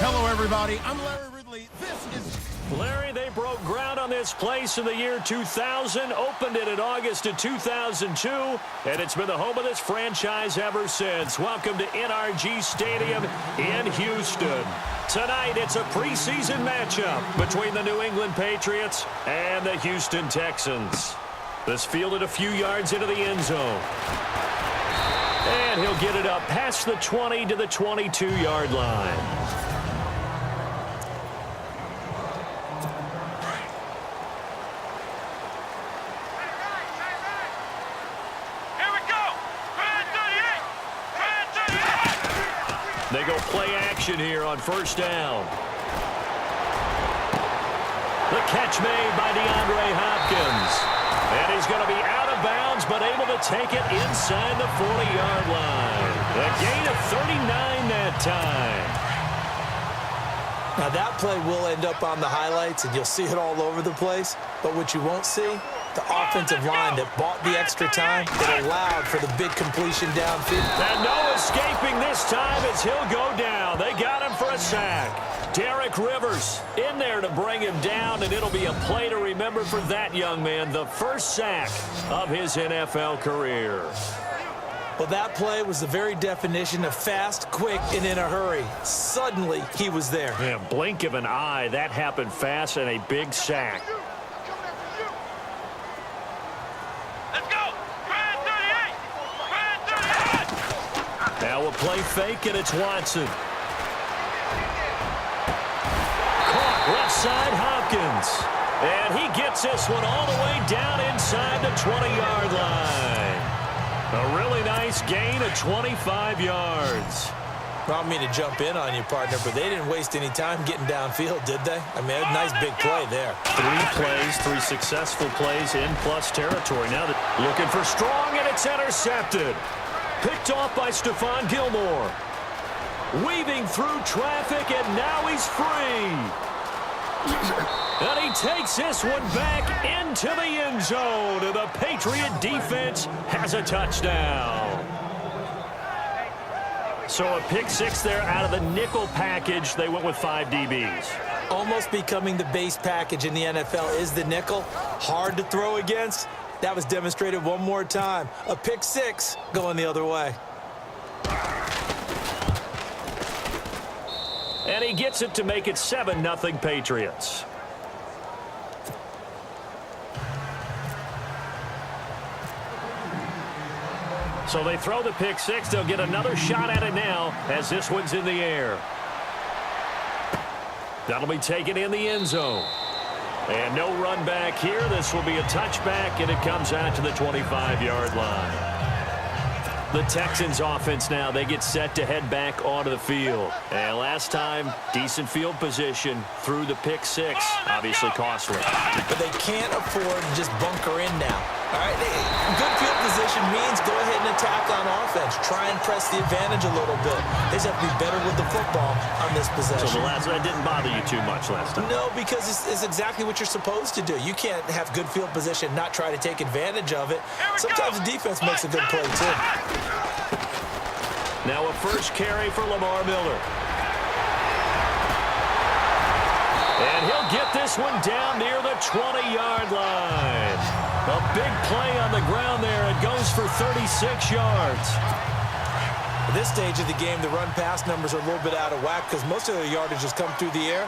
Hello, everybody. I'm Larry Ridley. This is... Larry, they broke ground on this place in the year 2000, opened it in August of 2002, and it's been the home of this franchise ever since. Welcome to NRG Stadium in Houston. Tonight, it's a preseason matchup between the New England Patriots and the Houston Texans. This fielded a few yards into the end zone. And he'll get it up past the 20 to the 22-yard line. They go play action here on first down. The catch made by DeAndre Hopkins. And he's going to be out of bounds, but able to take it inside the 40-yard line. A gain of 39 that time. Now that play will end up on the highlights, and you'll see it all over the place. But what you won't see, the offensive line that bought the extra time, that allowed for the big completion downfield. And no escaping this time as he'll go down. They got him for a sack. Derek Rivers in there to bring him down, and it'll be a play to remember for that young man. The first sack of his NFL career. Well, that play was the very definition of fast, quick, and in a hurry. Suddenly, he was there. Yeah, blink of an eye. That happened fast and a big sack. Now a play fake, and it's Watson. Caught left side, Hopkins. And he gets this one all the way down inside the 20-yard line. A really nice gain of 25 yards. I don't mean to jump in on you, partner, but they didn't waste any time getting downfield, did they? I mean, a nice big play there. 3 plays, 3 successful plays in plus territory. Now looking for Strong, and it's intercepted. Picked off by Stephon Gilmore. Weaving through traffic, and now he's free. And he takes this one back into the end zone. And the Patriot defense has a touchdown. So a pick six there out of the nickel package. They went with 5 DBs. Almost becoming the base package in the NFL is the nickel. Hard to throw against. That was demonstrated one more time. A pick six going the other way. And he gets it to make it 7-0 Patriots. So they throw the pick six. They'll get another shot at it now as this one's in the air. That'll be taken in the end zone. And no run back here. This will be a touchback, and it comes out to the 25-yard line. The Texans offense now, they get set to head back onto the field. And last time, decent field position through the pick six. Obviously costly. But they can't afford to just bunker in now. All right, good field position means go ahead and attack on offense. Try and press the advantage a little bit. They just have to be better with the football on this possession. So that didn't bother you too much last time? No, because it's exactly what you're supposed to do. You can't have good field position, not try to take advantage of it. Sometimes the defense makes a good play, too. Now a first carry for Lamar Miller. And he'll get this one down near the 20-yard line. A big play on the ground there. It goes for 36 yards. At this stage of the game, the run-pass numbers are a little bit out of whack because most of the yardage has come through the air.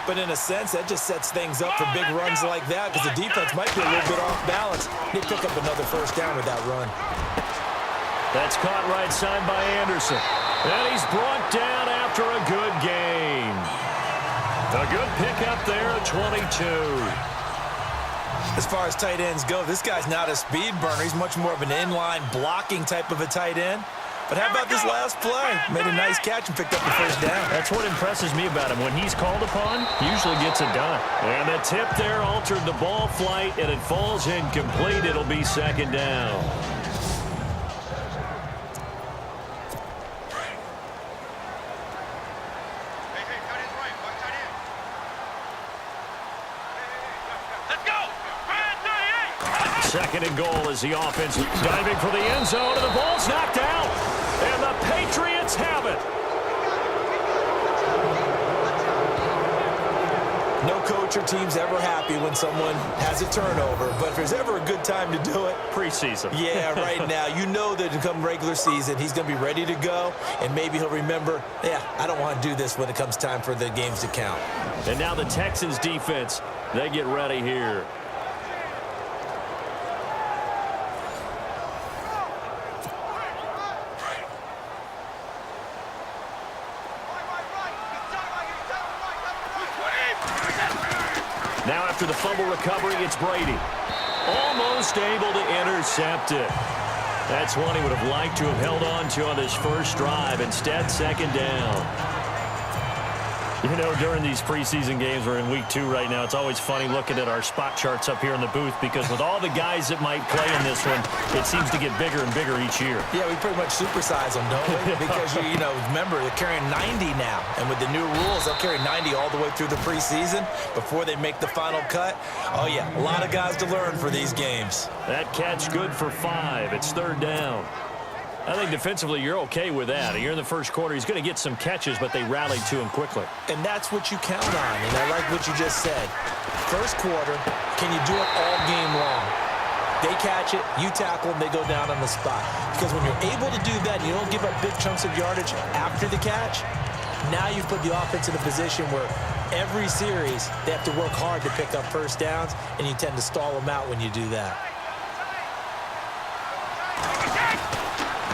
But in a sense, that just sets things up for big runs like that because the defense might be a little bit off balance. They pick up another first down with that run. That's caught right side by Anderson. And he's brought down after a good gain. A good pickup there at 22. As far as tight ends go, this guy's not a speed burner. He's much more of an inline blocking type of a tight end. But how about this last play? Made a nice catch and picked up the first down. That's what impresses me about him. When he's called upon, usually gets it done. And the tip there altered the ball flight, and it falls incomplete. It'll be second down. Second and goal as the offense diving for the end zone, and the ball's knocked out. And the Patriots have it. coach or team's ever happy when someone has a turnover, but if there's ever a good time to do it, preseason. Yeah, right now. You know that come regular season, he's going to be ready to go, and maybe he'll remember, yeah, I don't want to do this when it comes time for the games to count. And now the Texans defense, they get ready here. Now after the fumble recovery, it's Brady. Almost able to intercept it. That's one he would have liked to have held on to on this first drive. Instead, second down. You know, during these preseason games, we're in week 2 right now, it's always funny looking at our spot charts up here in the booth because with all the guys that might play in this one, it seems to get bigger and bigger each year. Yeah, we pretty much supersize them, don't we? Because, you know, remember, they're carrying 90 now. And with the new rules, they'll carry 90 all the way through the preseason before they make the final cut. Oh, yeah, a lot of guys to learn for these games. That catch good for 5. It's third down. I think defensively you're okay with that. You're in the first quarter. He's going to get some catches, but they rallied to him quickly. And that's what you count on, and I like what you just said. First quarter, can you do it all game long? They catch it, you tackle them, they go down on the spot. Because when you're able to do that, you don't give up big chunks of yardage after the catch, now you put the offense in a position where every series they have to work hard to pick up first downs, and you tend to stall them out when you do that.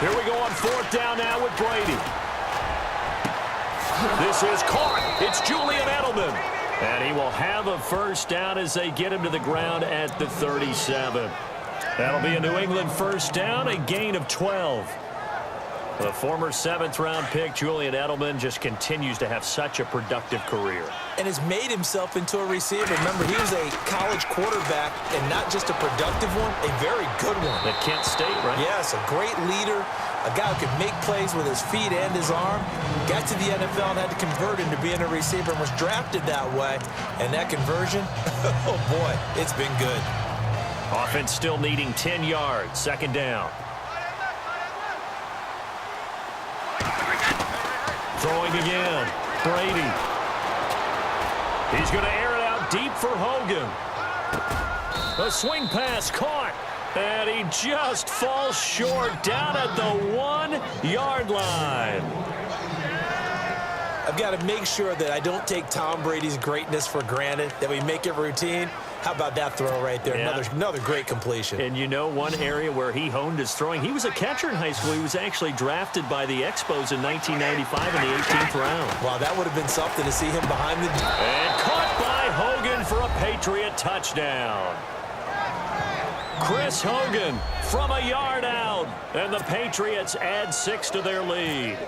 Here we go on fourth down now with Brady. This is caught. It's Julian Edelman. And he will have a first down as they get him to the ground at the 37. That'll be a New England first down, a gain of 12. The former 7th-round pick, Julian Edelman, just continues to have such a productive career. And has made himself into a receiver. Remember, he was a college quarterback, and not just a productive one, a very good one. At Kent State, right? Yes, a great leader, a guy who could make plays with his feet and his arm. Got to the NFL and had to convert into being a receiver and was drafted that way. And that conversion, oh boy, it's been good. Offense still needing 10 yards, second down. Throwing again, Brady. He's going to air it out deep for Hogan. A swing pass caught, and he just falls short down at the 1-yard line. I've got to make sure that I don't take Tom Brady's greatness for granted, that we make it routine. How about that throw right there? Yeah. Another great completion. And you know one area where he honed his throwing, he was a catcher in high school. He was actually drafted by the Expos in 1995 in the 18th round. Wow, that would have been something to see him behind the... And caught by Hogan for a Patriot touchdown. Chris Hogan from a yard out, and the Patriots add 6 to their lead.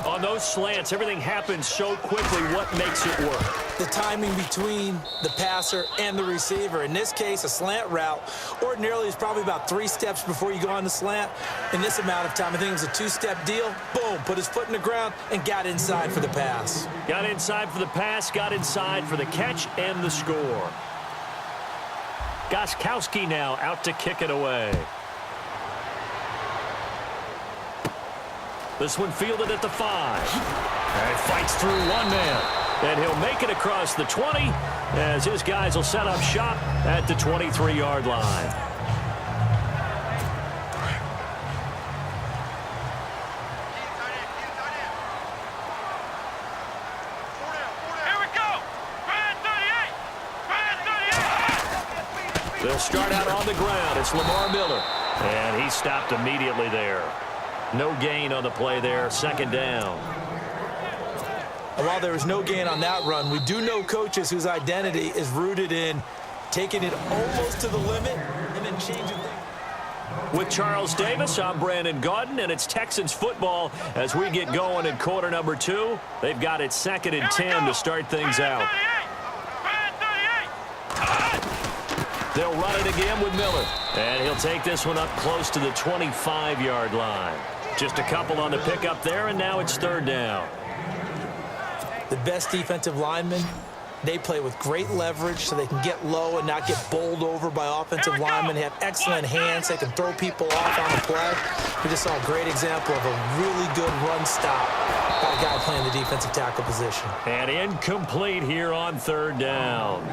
On those slants, everything happens so quickly. What makes it work? The timing between the passer and the receiver. In this case, a slant route ordinarily is probably about 3 steps before you go on the slant. In this amount of time, I think it was a 2-step deal. Boom, put his foot in the ground and got inside for the pass. Got inside for the pass, got inside for the catch and the score. Gostkowski now out to kick it away. This one fielded at the 5. And fights through one man. And he'll make it across the 20 as his guys will set up shop at the 23-yard line. They'll start out on the ground. It's Lamar Miller. And he stopped immediately there. No gain on the play there. Second down. And while there was no gain on that run, we do know coaches whose identity is rooted in taking it almost to the limit and then changing things. With Charles Davis, I'm Brandon Gaudin, and it's Texans football as we get going in quarter number 2. They've got it 2nd and 10 to start things out. They'll run it again with Miller. And he'll take this one up close to the 25-yard line. Just a couple on the pickup there, and now it's third down. The best defensive lineman They play with great leverage so they can get low and not get bowled over by offensive linemen. They have excellent hands. They can throw people off on the play. We just saw a great example of a really good run stop by a guy playing the defensive tackle position. And incomplete here on third down.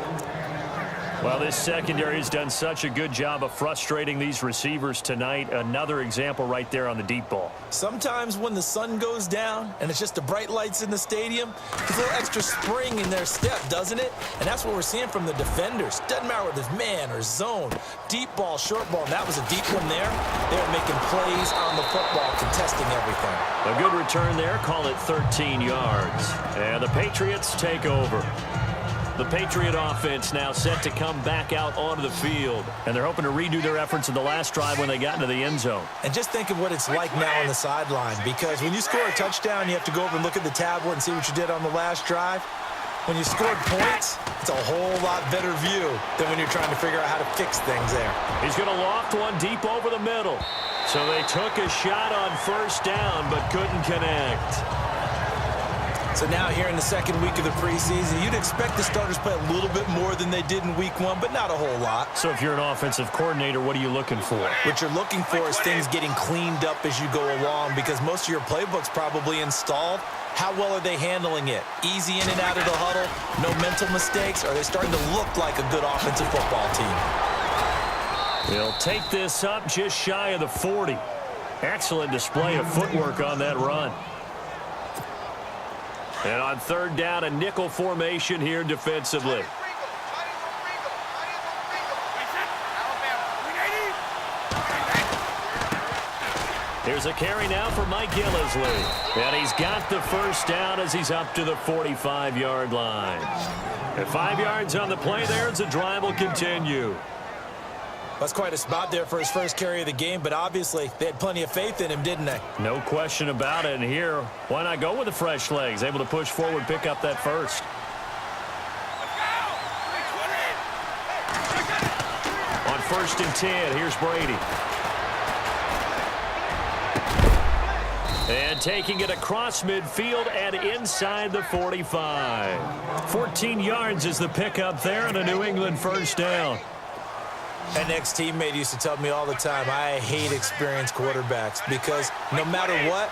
Well, this secondary has done such a good job of frustrating these receivers tonight. Another example right there on the deep ball. Sometimes when the sun goes down and it's just the bright lights in the stadium, there's a little extra spring in their step, doesn't it? And that's what we're seeing from the defenders. Doesn't matter whether it's man or zone, deep ball, short ball. And that was a deep one there. They're making plays on the football, contesting everything. A good return there. Call it 13 yards. And the Patriots take over. The Patriot offense now set to come back out onto the field. And they're hoping to redo their efforts in the last drive when they got into the end zone. And just think of what it's like now on the sideline. Because when you score a touchdown, you have to go over and look at the tablet and see what you did on the last drive. When you scored points, it's a whole lot better view than when you're trying to figure out how to fix things there. He's going to loft one deep over the middle. So they took a shot on first down but couldn't connect. So now here in the second week of the preseason, you'd expect the starters play a little bit more than they did in week one, but not a whole lot. So if you're an offensive coordinator, what are you looking for? What you're looking for is things getting cleaned up as you go along, because most of your playbook's probably installed. How well are they handling it? Easy in and out of the huddle, no mental mistakes? Are they starting to look like a good offensive football team? They'll take this up just shy of the 40. Excellent display of footwork on that run. And on third down, a nickel formation here defensively. Here's a carry now for Mike Gillisley. And he's got the first down as he's up to the 45-yard line. And 5 yards on the play there as the drive will continue. That's quite a spot there for his first carry of the game, but obviously they had plenty of faith in him, didn't they? No question about it. And here, why not go with the fresh legs? Able to push forward, pick up that first. On 1st and 10, here's Brady. And taking it across midfield and inside the 45. 14 yards is the pickup there and a New England first down. An ex-teammate used to tell me all the time, I hate experienced quarterbacks because no matter what,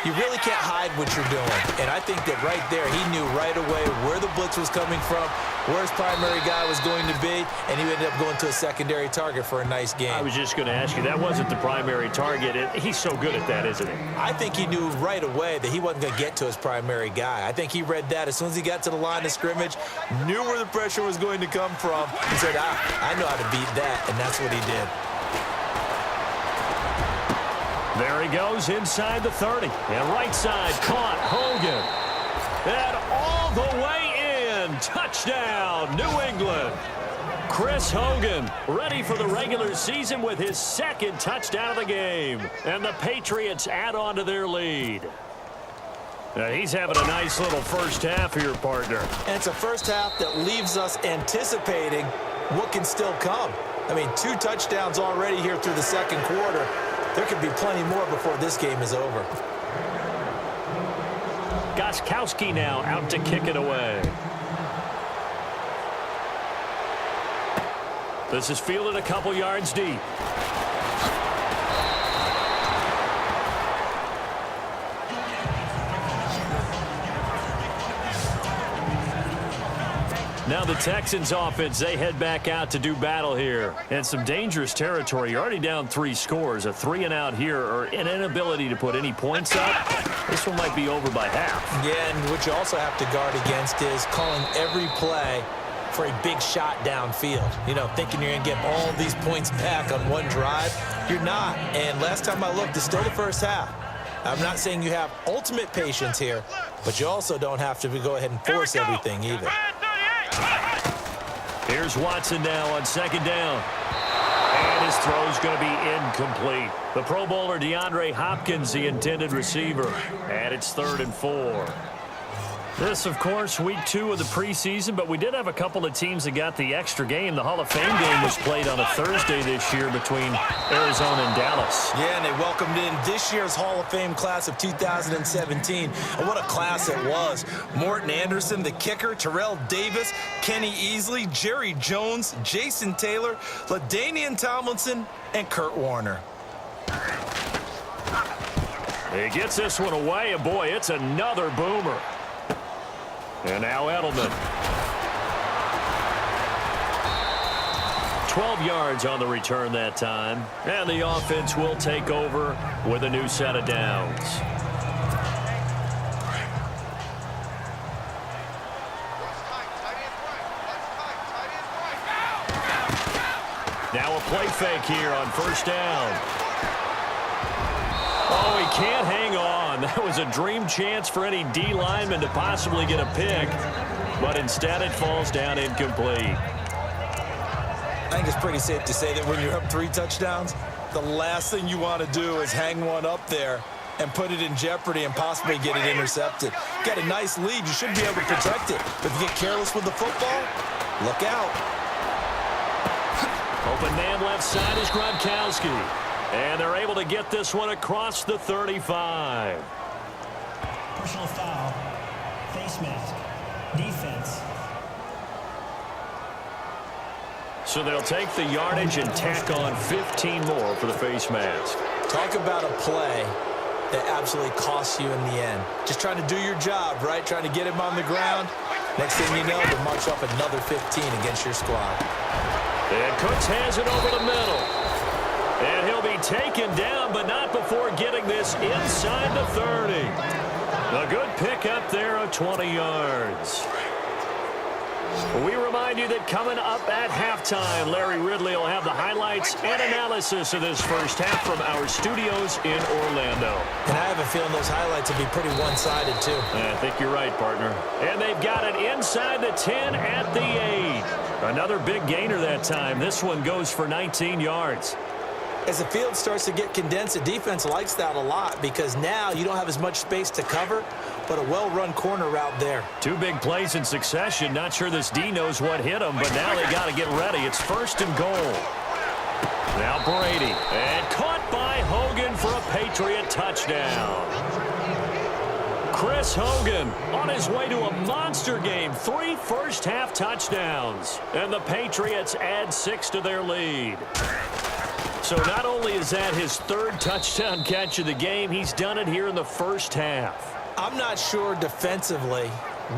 you really can't hide what you're doing. And I think that right there, he knew right away where the blitz was coming from, where his primary guy was going to be, and he ended up going to a secondary target for a nice game. I was just going to ask you, that wasn't the primary target. He's so good at that, isn't he? I think he knew right away that he wasn't going to get to his primary guy. I think he read that as soon as he got to the line of scrimmage, knew where the pressure was going to come from, and said, I know how to beat that, and that's what he did. There he goes inside the 30. And right side caught Hogan. And all the way in. Touchdown, New England. Chris Hogan ready for the regular season with his second touchdown of the game. And the Patriots add on to their lead. Now he's having a nice little first half here, partner. And it's a first half that leaves us anticipating what can still come. I mean, 2 touchdowns already here through the second quarter. There could be plenty more before this game is over. Gostkowski now out to kick it away. This is fielded a couple yards deep. Now the Texans offense, they head back out to do battle here. And some dangerous territory. You're already down 3 scores. A 3 and out here, or an inability to put any points up. This one might be over by half. Yeah, and what you also have to guard against is calling every play for a big shot downfield. You know, thinking you're going to get all these points back on one drive. You're not. And last time I looked, it's still the first half. I'm not saying you have ultimate patience here, but you also don't have to go ahead and force everything either. Here's Watson now on second down. And his throw's going to be incomplete. The Pro Bowler DeAndre Hopkins, the intended receiver. And it's 3rd and 4. This, of course, week 2 of the preseason, but we did have a couple of teams that got the extra game. The Hall of Fame game was played on a Thursday this year between Arizona and Dallas. Yeah, and they welcomed in this year's Hall of Fame class of 2017. And what a class it was. Morton Anderson, the kicker, Terrell Davis, Kenny Easley, Jerry Jones, Jason Taylor, LaDainian Tomlinson, and Kurt Warner. He gets this one away, and boy, it's another boomer. And now Edelman. 12 yards on the return that time. And the offense will take over with a new set of downs. Now a play fake here on first down. Oh, he can't hang on. That was a dream chance for any D lineman to possibly get a pick, but instead it falls down incomplete. I think it's pretty safe to say that when you're up 3 touchdowns, the last thing you want to do is hang one up there and put it in jeopardy and possibly get it intercepted. You got a nice lead. You should be able to protect it. But if you get careless with the football, look out. Open man left side is Gronkowski. And they're able to get this one across the 35. Personal foul. Face mask. Defense. So they'll take the yardage and tack on 15 more for the face mask. Talk about a play that absolutely costs you in the end. Just trying to do your job, right? Trying to get him on the ground. Next thing you know, they march up another 15 against your squad. And Cooks has it over the middle. And he'll be taken down, but not before getting this inside the 30. A good pickup there of 20 yards. We remind you that coming up at halftime, Larry Ridley will have the highlights and analysis of this first half from our studios in Orlando. And I have a feeling those highlights will be pretty one-sided, too. I think you're right, partner. And they've got it inside the 10 at the 8. Another big gainer that time. This one goes for 19 yards. As the field starts to get condensed, the defense likes that a lot because now you don't have as much space to cover, but a well-run corner route there. 2 big plays in succession. Not sure this D knows what hit him, but now they got to get ready. It's 1st and goal. Now Brady. And caught by Hogan for a Patriot touchdown. Chris Hogan on his way to a monster game. 3 first-half touchdowns. And the Patriots add 6 to their lead. So not only is that his 3rd touchdown catch of the game, he's done it here in the first half. I'm not sure defensively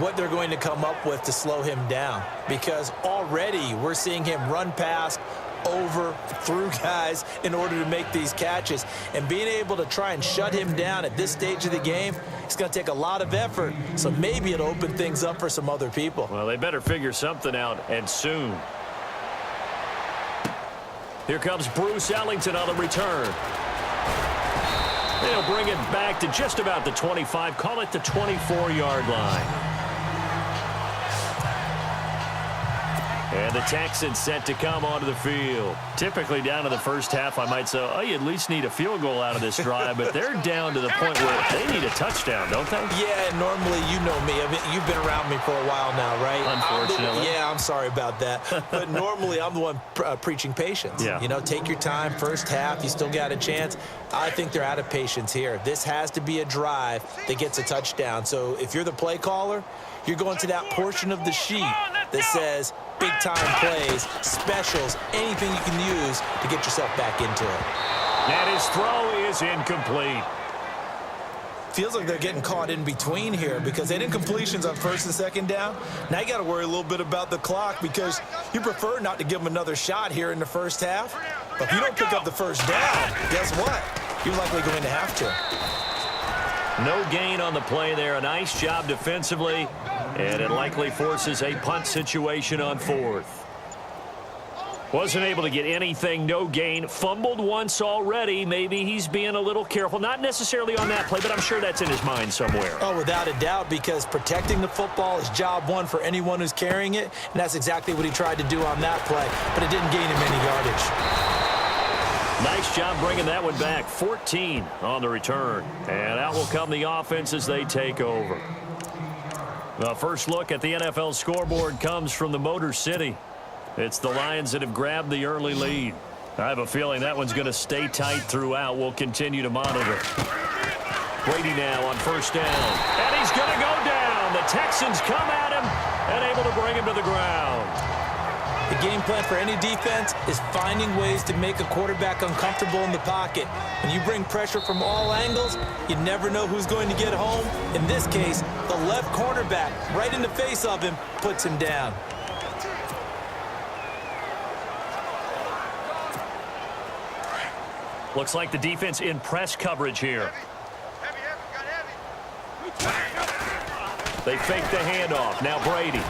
what they're going to come up with to slow him down because already we're seeing him run past, over, through guys in order to make these catches. And being able to try and shut him down at this stage of the game, it's going to take a lot of effort. So maybe it'll open things up for some other people. Well, they better figure something out, and soon. Here comes Bruce Ellington on the return. They'll bring it back to just about the 25, call it the 24-yard line. And the Texans set to come onto the field. Typically down to the first half, I might say, oh, you at least need a field goal out of this drive, but they're down to the point where they need a touchdown, don't they? Yeah, normally, you know me. I mean, you've been around me for a while now, right? Unfortunately. I'm sorry about that. But normally, I'm the one preaching patience. Yeah. You know, take your time. First half, you still got a chance. I think they're out of patience here. This has to be a drive that gets a touchdown. So if you're the play caller, you're going to that portion of the sheet that says big-time plays, specials, anything you can use to get yourself back into it. And his throw is incomplete. Feels like they're getting caught in between here because they didn't completions on 1st and 2nd down. Now you got to worry a little bit about the clock because you prefer not to give them another shot here in the first half. But if you don't pick up the first down, guess what? You're likely going to have to. No gain on the play there. A nice job defensively. And it likely forces a punt situation on 4th. Wasn't able to get anything, no gain. Fumbled once already. Maybe he's being a little careful. Not necessarily on that play, but I'm sure that's in his mind somewhere. Oh, without a doubt, because protecting the football is job 1 for anyone who's carrying it. And that's exactly what he tried to do on that play. But it didn't gain him any yardage. Nice job bringing that one back. 14 on the return. And out will come the offense as they take over. The first look at the NFL scoreboard comes from the Motor City. It's the Lions that have grabbed the early lead. I have a feeling that one's going to stay tight throughout. We'll continue to monitor. Brady now on first down. And he's going to go down. The Texans come at him and able to bring him to the ground. The game plan for any defense is finding ways to make a quarterback uncomfortable in the pocket. When you bring pressure from all angles, you never know who's going to get home. In this case, the left cornerback, right in the face of him, puts him down. Looks like the defense in press coverage here. They fake the handoff. Now Brady.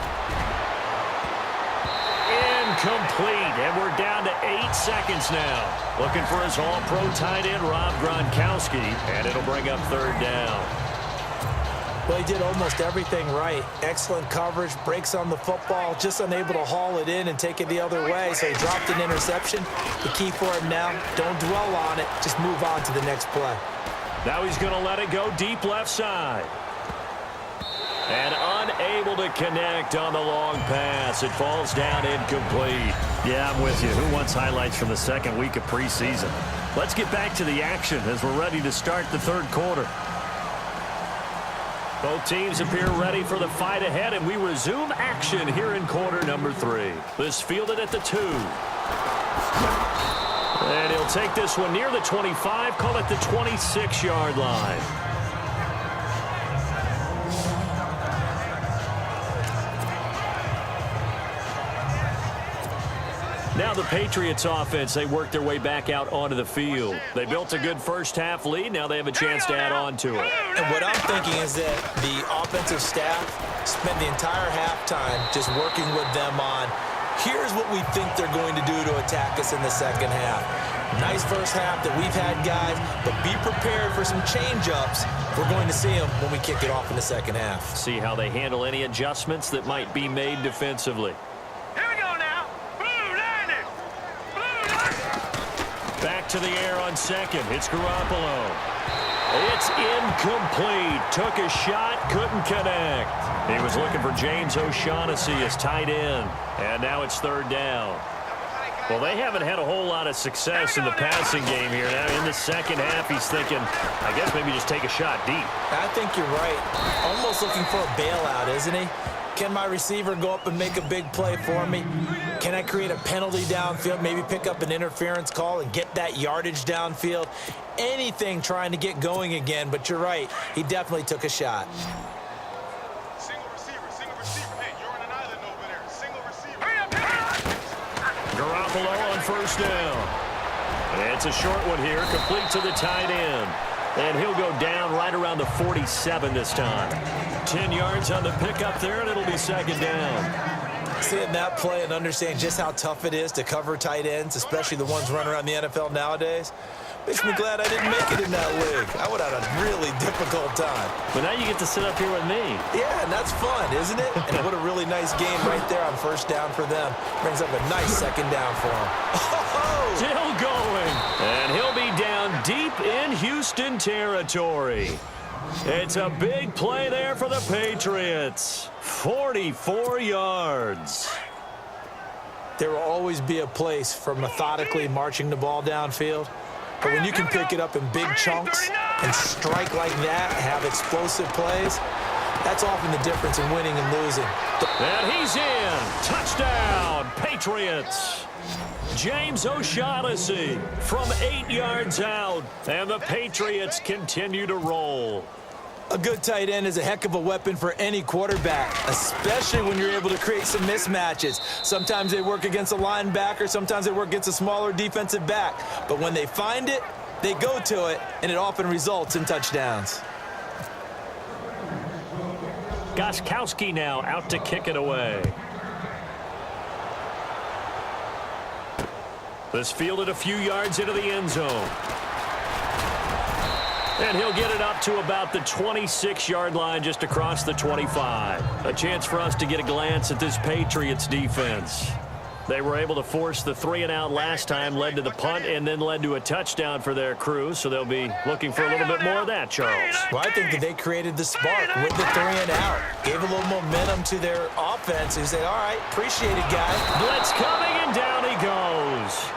Incomplete, and we're down to 8 seconds now. Looking for his all-pro tight end, Rob Gronkowski, and it'll bring up third down. Well, he did almost everything right. Excellent coverage, breaks on the football, just unable to haul it in and take it the other way, so he dropped an interception. The key for him now, don't dwell on it, just move on to the next play. Now he's going to let it go deep left side. And unable to connect on the long pass. It falls down incomplete. Yeah, I'm with you. Who wants highlights from the second week of preseason? Let's get back to the action as we're ready to start the third quarter. Both teams appear ready for the fight ahead, and we resume action here in quarter number 3. This fielded at the 2. And he'll take this one near the 25, call it the 26-yard line. Now the Patriots offense, they work their way back out onto the field. They built a good first-half lead. Now they have a chance to add on to it. And what I'm thinking is that the offensive staff spent the entire halftime just working with them on, here's what we think they're going to do to attack us in the second half. Nice first half that we've had, guys, but be prepared for some change-ups. We're going to see them when we kick it off in the second half. See how they handle any adjustments that might be made defensively. Back to the air on second. It's Garoppolo. It's incomplete. Took a shot, couldn't connect. He was looking for James O'Shaughnessy as tight end. And now it's third down. Well, they haven't had a whole lot of success in the passing game here. Now in the second half, he's thinking, I guess maybe just take a shot deep. I think you're right. Almost looking for a bailout, isn't he? Can my receiver go up and make a big play for me? Can I create a penalty downfield, maybe pick up an interference call and get that yardage downfield? Anything trying to get going again, but you're right. He definitely took a shot. Single receiver. Hey, you're on an island over there. Single receiver. Garoppolo on first down. It's a short one here, complete to the tight end. And he'll go down right around the 47 this time. 10 yards on the pickup there, and it'll be second down. Seeing that play and understanding just how tough it is to cover tight ends, especially the ones running around the NFL nowadays, makes me glad I didn't make it in that league. I would have had a really difficult time. But now you get to sit up here with me. Yeah, and that's fun, isn't it? And what a really nice game right there on first down for them. Brings up a nice second down for them. Oh! Still going. And he'll be down deep in Houston territory. It's a big play there for the Patriots. 44 yards. There will always be a place for methodically marching the ball downfield. But when you can pick it up in big chunks and strike like that, have explosive plays, that's often the difference in winning and losing. And he's in. Touchdown, Patriots. James O'Shaughnessy from 8 yards out. And the Patriots continue to roll. A good tight end is a heck of a weapon for any quarterback, especially when you're able to create some mismatches. Sometimes they work against a linebacker, sometimes they work against a smaller defensive back. But when they find it, they go to it, and it often results in touchdowns. Gronkowski now out to kick it away. This fielded a few yards into the end zone. And he'll get it up to about the 26-yard line just across the 25. A chance for us to get a glance at this Patriots defense. They were able to force the 3-and-out last time, led to the punt, and then led to a touchdown for their crew. So they'll be looking for a little bit more of that, Charles. Well, I think that they created the spark with the 3-and-out. Gave a little momentum to their offense. Who said, all right, appreciate it, guys. Blitz coming, and down he goes.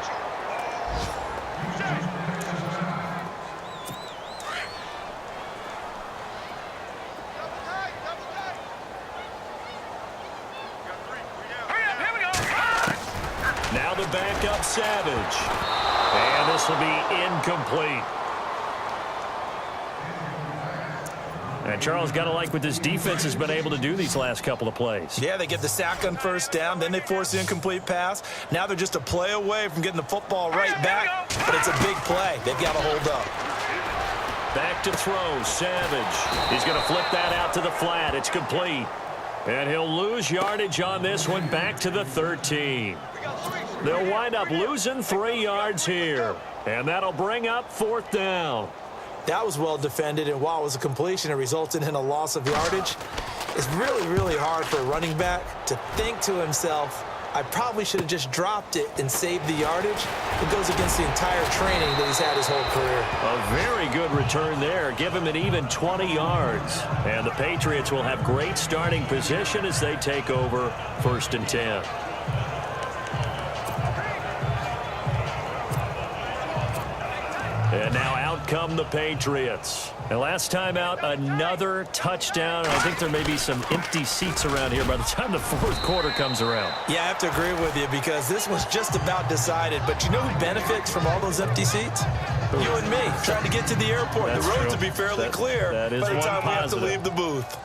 Now the backup Savage. And this will be incomplete. And Charles, got to like what this defense has been able to do these last couple of plays. Yeah, they get the sack on first down, then they force the incomplete pass. Now they're just a play away from getting the football right back, but it's a big play. They've got to hold up. Back to throw, Savage. He's going to flip that out to the flat. It's complete. And he'll lose yardage on this one, back to the 13. They'll wind up losing 3 yards here. And that'll bring up 4th down. That was well defended, and while it was a completion, it resulted in a loss of yardage. It's really, really hard for a running back to think to himself, I probably should have just dropped it and saved the yardage. It goes against the entire training that he's had his whole career. A very good return there. Give him an even 20 yards. And the Patriots will have great starting position as they take over 1st and 10. And now out come the Patriots. And last time out, another touchdown. I think there may be some empty seats around here by the time the 4th quarter comes around. Yeah, I have to agree with you because this was just about decided. But you know who benefits from all those empty seats? You and me, trying to get to the airport. That's the roads true. will be fairly clear that is by the one time we have to positive. leave the booth.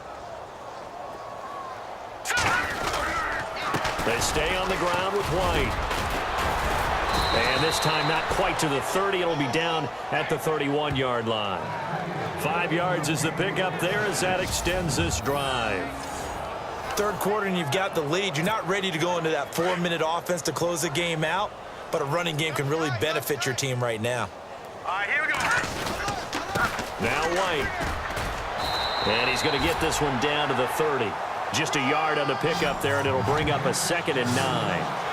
They stay on the ground with White. And this time not quite to the 30. It'll be down at the 31-yard line. 5 yards is the pickup there as that extends this drive. 3rd quarter and you've got the lead. You're not ready to go into that 4-minute offense to close the game out, but a running game can really benefit your team right now. All right, here we go. Now White. And he's going to get this one down to the 30. Just a yard on the pickup there, and it'll bring up a 2nd and 9.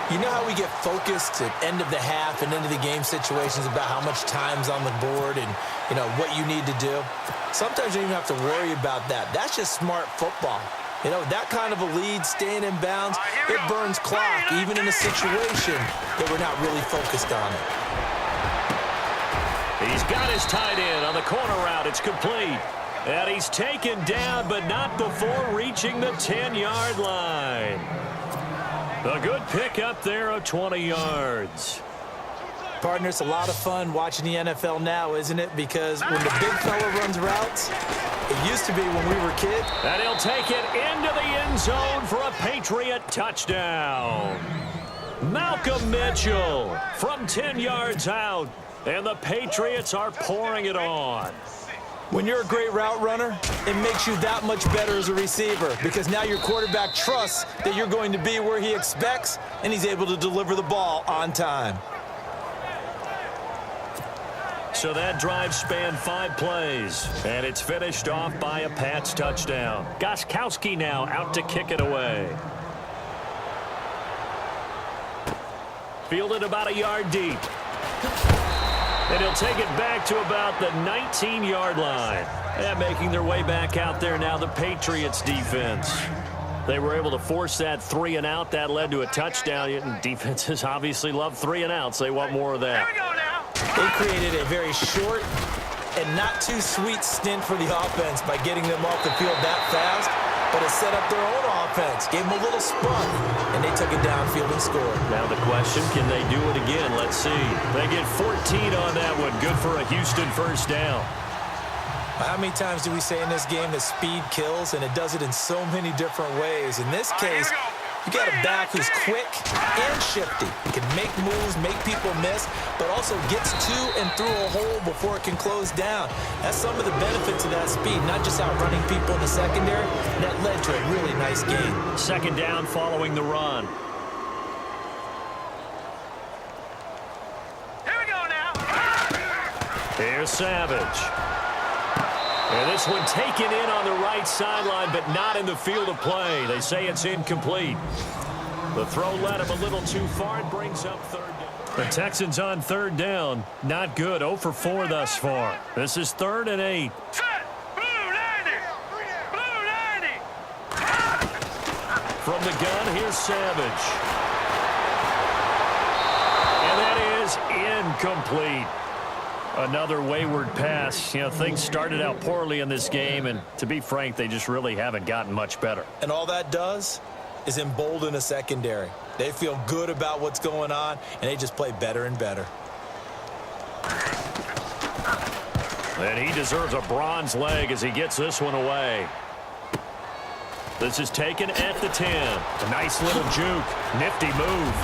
You know how we get focused at end of the half and end of the game situations about how much time's on the board and, you know, what you need to do? Sometimes you don't even have to worry about that. That's just smart football. You know, that kind of a lead, staying in bounds, it burns clock, even in a situation that we're not really focused on it. He's got his tight end on the corner route. It's complete. And he's taken down, but not before reaching the 10-yard line. A good pick up there of 20 yards. Partner, it's a lot of fun watching the NFL now, isn't it? Because when the big fella runs routes, it used to be when we were kids. And he'll take it into the end zone for a Patriot touchdown. Malcolm Mitchell from 10 yards out. And the Patriots are pouring it on. When you're a great route runner, it makes you that much better as a receiver because now your quarterback trusts that you're going to be where he expects, and he's able to deliver the ball on time. So that drive spanned 5 plays, and it's finished off by a Pats touchdown. Gostkowski now out to kick it away. Fielded about a yard deep. And he'll take it back to about the 19-yard line. And making their way back out there now, the Patriots defense. They were able to force that 3-and-out. That led to a touchdown. And defenses obviously love 3-and-outs. They want more of that. They created a very short and not too sweet stint for the offense by getting them off the field that fast. But it set up their own offense, gave them a little spunk, and they took it downfield and scored. Now the question, can they do it again? Let's see. They get 14 on that one. Good for a Houston first down. How many times do we say in this game that speed kills, and it does it in so many different ways? In this case, you got a back who's quick and shifty. He can make moves, make people miss, but also gets to and through a hole before it can close down. That's some of the benefits of that speed, not just outrunning people in the secondary. That led to a really nice game. 2nd down following the run. Here we go now. Here's Savage. And this one taken in on the right sideline, but not in the field of play. They say it's incomplete. The throw led him a little too far. It brings up third down. The Texans on third down. Not good. 0 for 4 thus far. This is 3rd and 8. Set! Blue 90! Blue 90! From the gun, here's Savage. And that is incomplete. Another wayward pass. You know, things started out poorly in this game, and to be frank, they just really haven't gotten much better. And all that does is embolden a secondary. They feel good about what's going on, and they just play better and better. And he deserves a bronze leg as he gets this one away. This is taken at the 10. A nice little juke. Nifty move.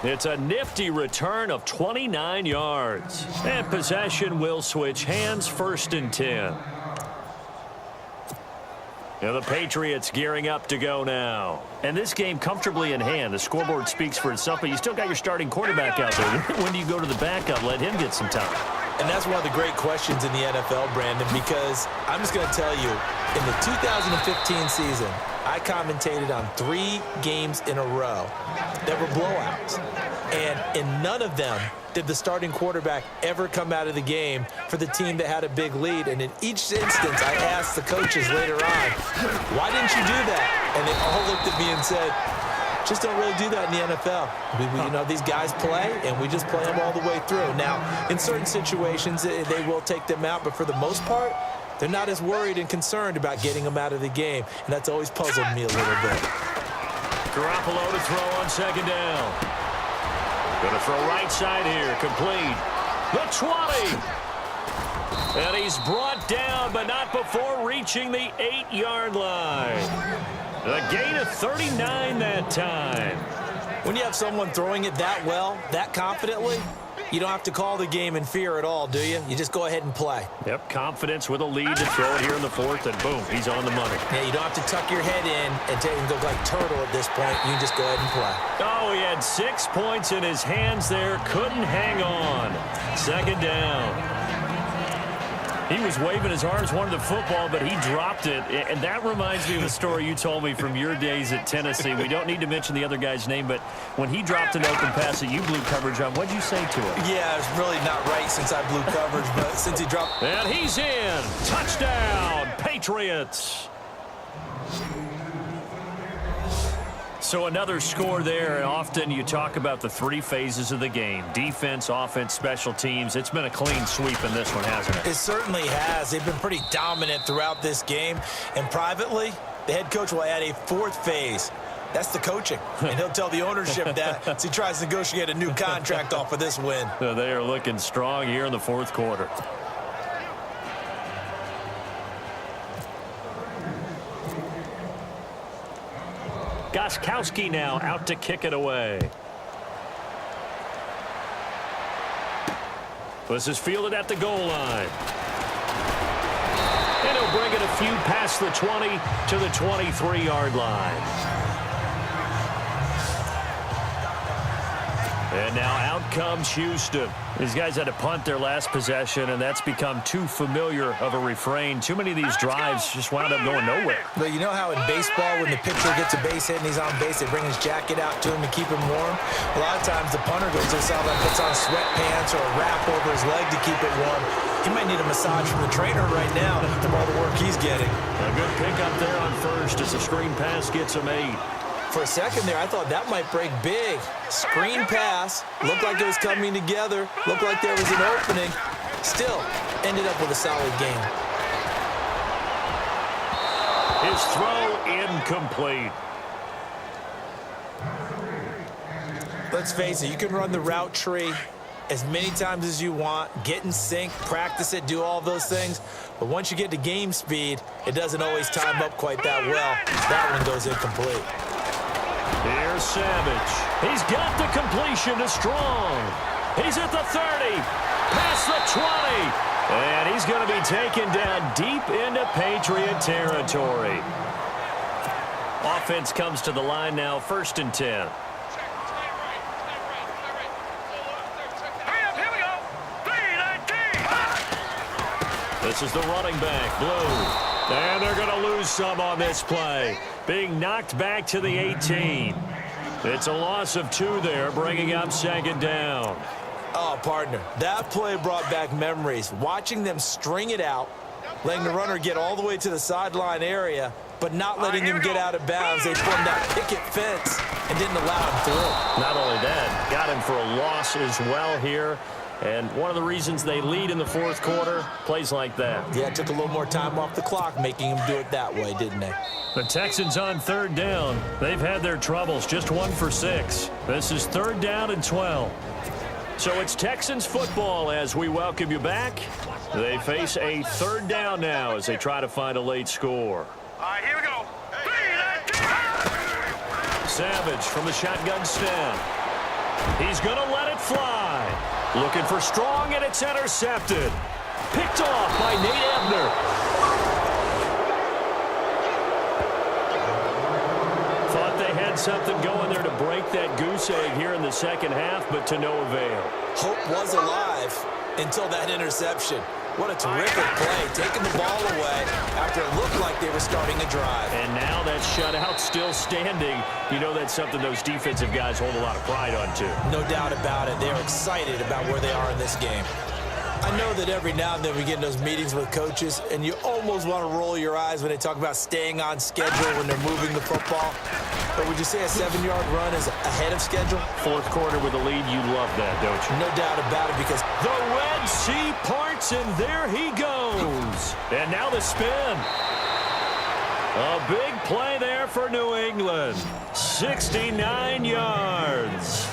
It's a nifty return of 29 yards. And possession will switch hands, 1st and 10. Now the Patriots gearing up to go now. And this game comfortably in hand. The scoreboard speaks for itself, but you still got your starting quarterback out there. When do you go to the backup? Let him get some time. And that's one of the great questions in the NFL, Brandon, because I'm just going to tell you, in the 2015 season, I commentated on 3 games in a row that were blowouts. And in none of them did the starting quarterback ever come out of the game for the team that had a big lead. And in each instance, I asked the coaches later on, why didn't you do that? And they all looked at me and said, just don't really do that in the NFL. You know, these guys play, and we just play them all the way through. Now, in certain situations, they will take them out, but for the most part, they're not as worried and concerned about getting them out of the game, and that's always puzzled me a little bit. Garoppolo to throw on 2nd down. Going to throw right side here, complete. The 20. And he's brought down, but not before reaching the 8-yard line. A gain of 39 that time. When you have someone throwing it that well, that confidently, you don't have to call the game in fear at all, do you? You just go ahead and play. Yep, confidence with a lead to throw it here in the 4th, and boom, he's on the money. Yeah, you don't have to tuck your head in and look like turtle at this point. You just go ahead and play. Oh, he had 6 points in his hands there. Couldn't hang on. 2nd down. He was waving his arms, wanted the football, but he dropped it. And that reminds me of a story you told me from your days at Tennessee. We don't need to mention the other guy's name, but when he dropped an open pass that you blew coverage on, what'd you say to him? Yeah, it's really not right since I blew coverage, but since he dropped... And he's in. Touchdown, Patriots. So another score there, and often you talk about the 3 phases of the game. Defense, offense, special teams. It's been a clean sweep in this one, hasn't it? It certainly has. They've been pretty dominant throughout this game. And privately, the head coach will add a 4th phase. That's the coaching. And he'll tell the ownership that as he tries to negotiate a new contract off of this win. So they are looking strong here in the 4th quarter. Gostkowski now out to kick it away. This is fielded at the goal line. And he'll bring it a few past the 20 to the 23-yard line. And now out comes Houston. These guys had to punt their last possession, and that's become too familiar of a refrain. Too many of these drives just wound up going nowhere. But you know how in baseball, when the pitcher gets a base hit and he's on base, they bring his jacket out to him to keep him warm? A lot of times the punter goes this out and puts on sweatpants or a wrap over his leg to keep it warm. He might need a massage from the trainer right now from all the work he's getting. A good pickup there on first as the screen pass gets him 8. For a second there, I thought that might break big. Screen pass. Looked like it was coming together. Looked like there was an opening. Still, ended up with a solid game. His throw incomplete. Let's face it, you can run the route tree as many times as you want, get in sync, practice it, do all those things. But once you get to game speed, it doesn't always time up quite that well. That one goes incomplete. Here's Savage. He's got the completion to Strong. He's at the 30, past the 20, and he's going to be taken down deep into Patriot territory. Offense comes to the line now, 1st and 10. This is the running back, Blue. And they're going to lose some on this play. being knocked back to the 18. It's a loss of 2 there, bringing up second down. Oh, partner, that play brought back memories. Watching them string it out, letting the runner get all the way to the sideline area, but not letting him get out of bounds. They formed that picket fence and didn't allow him through. Not only that, got him for a loss as well here. And one of the reasons they lead in the fourth quarter, plays like that. Yeah, it took a little more time off the clock, making him do it that way, didn't they? The Texans on third down. They've had their troubles, just 1 for 6. This is 3rd down and 12. So it's Texans football as we welcome you back. They face a 3rd down now as they try to find a late score. All right, here we go. Savage from the shotgun snap. He's going to let it fly. Looking for Strong, and it's intercepted. Picked off by Nate Ebner. Thought they had something going there to break that goose egg here in the second half, but to no avail. Hope was alive until that interception. What a terrific play, taking the ball away after it looked like they were starting a drive. And now that shutout still standing. You know that's something those defensive guys hold a lot of pride on, too. No doubt about it. They're excited about where they are in this game. I know that every now and then we get in those meetings with coaches, and you almost want to roll your eyes when they talk about staying on schedule when they're moving the football. But would you say a 7-yard run is ahead of schedule? Fourth quarter with a lead, you love that, don't you? No doubt about it, because the Red Sea parts, and there he goes. And now the spin. A big play there for New England. 69 yards.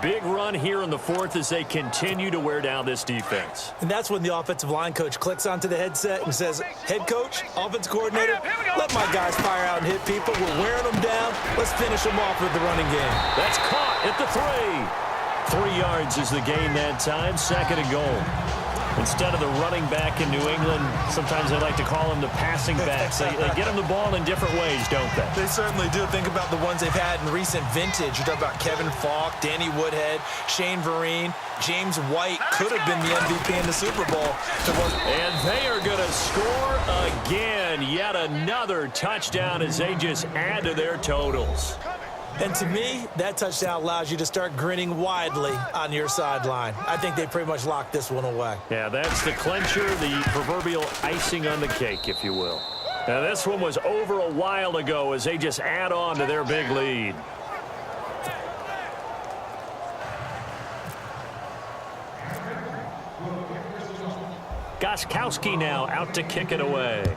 Big run here in the fourth as they continue to wear down this defense. And that's when the offensive line coach clicks onto the headset and says, head coach, offense coordinator, let my guys fire out and hit people. We're wearing them down. Let's finish them off with the running game. That's caught at the 3. 3 yards is the gain that time. 2nd and goal. Instead of the running back in New England, sometimes they like to call them the passing backs. They get them the ball in different ways, don't they? They certainly do. Think about the ones they've had in recent vintage. You talk about Kevin Falk, Danny Woodhead, Shane Vereen, James White could have been the MVP in the Super Bowl. And they are going to score again. Yet another touchdown as they just add to their totals. And to me, that touchdown allows you to start grinning widely on your sideline. I think they pretty much locked this one away. Yeah, that's the clincher, the proverbial icing on the cake, if you will. Now, this one was over a while ago as they just add on to their big lead. Gostkowski now out to kick it away.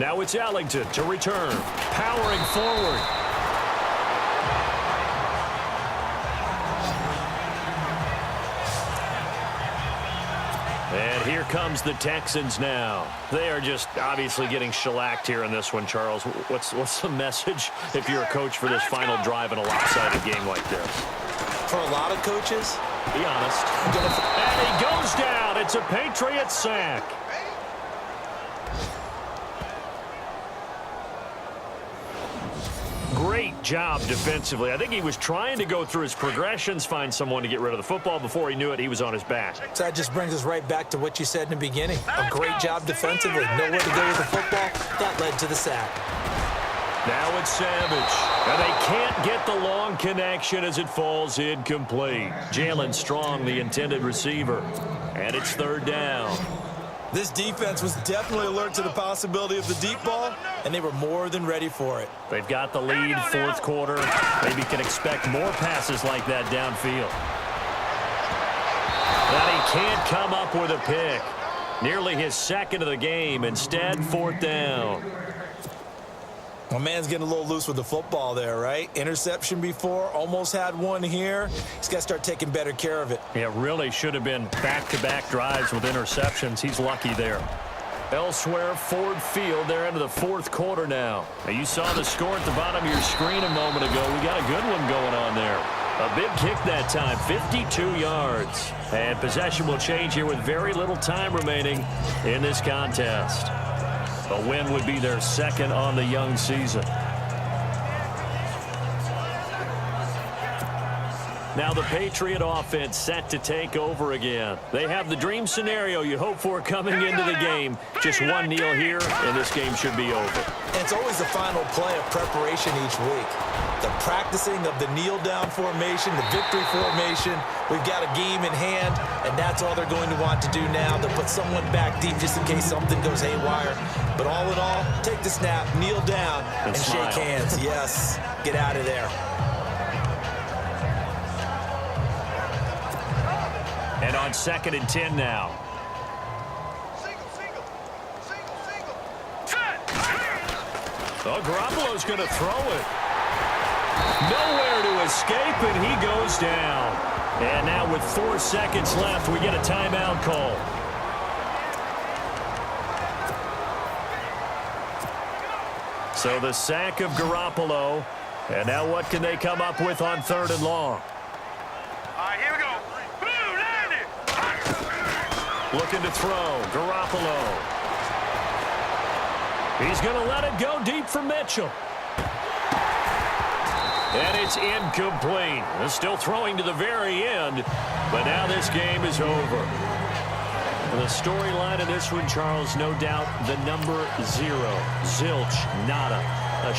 Now it's Ellington to return, powering forward. And here comes the Texans now. They are just obviously getting shellacked here in this one, Charles. What's the message if you're a coach for this final drive in a lopsided game like this? For a lot of coaches, be honest. And he goes down. It's a Patriots sack. Great job defensively. I think he was trying to go through his progressions, find someone to get rid of the football. Before he knew it, he was on his back. So that just brings us right back to what you said in the beginning. A great job defensively. Nowhere to go with the football. That led to the sack. Now it's Savage. And they can't get the long connection as it falls incomplete. Jalen Strong, the intended receiver. And it's 3rd down. This defense was definitely alert to the possibility of the deep ball, and they were more than ready for it. They've got the lead, fourth quarter. Maybe can expect more passes like that downfield. But he can't come up with a pick. Nearly his 2nd of the game. Instead, 4th down. My man's getting a little loose with the football there, right? Interception before, almost had one here. He's got to start taking better care of it. Yeah, really should have been back-to-back drives with interceptions. He's lucky there. Elsewhere, Ford Field, they're into the 4th quarter now. Now, you saw the score at the bottom of your screen a moment ago. We got a good one going on there. A big kick that time, 52 yards. And possession will change here with very little time remaining in this contest. A win would be their 2nd on the young season. Now the Patriot offense set to take over again. They have the dream scenario you hope for coming into the game. Just one kneel here, and this game should be over. And it's always the final play of preparation each week. The practicing of the kneel-down formation, the victory formation. We've got a game in hand, and that's all they're going to want to do now. They'll put someone back deep just in case something goes haywire. But all in all, take the snap, kneel down, and shake hands. Yes, get out of there. And on 2nd and 10 now. Oh, Garoppolo's going to throw it. Nowhere to escape, and he goes down. And now with 4 seconds left, we get a timeout call. So the sack of Garoppolo. And now what can they come up with on 3rd and long? All right, here we go. Looking to throw. Garoppolo. He's going to let it go deep for Mitchell. And it's incomplete. They're still throwing to the very end, but now this game is over. And the storyline of this one, Charles, no doubt the number 0. Zilch, nada. A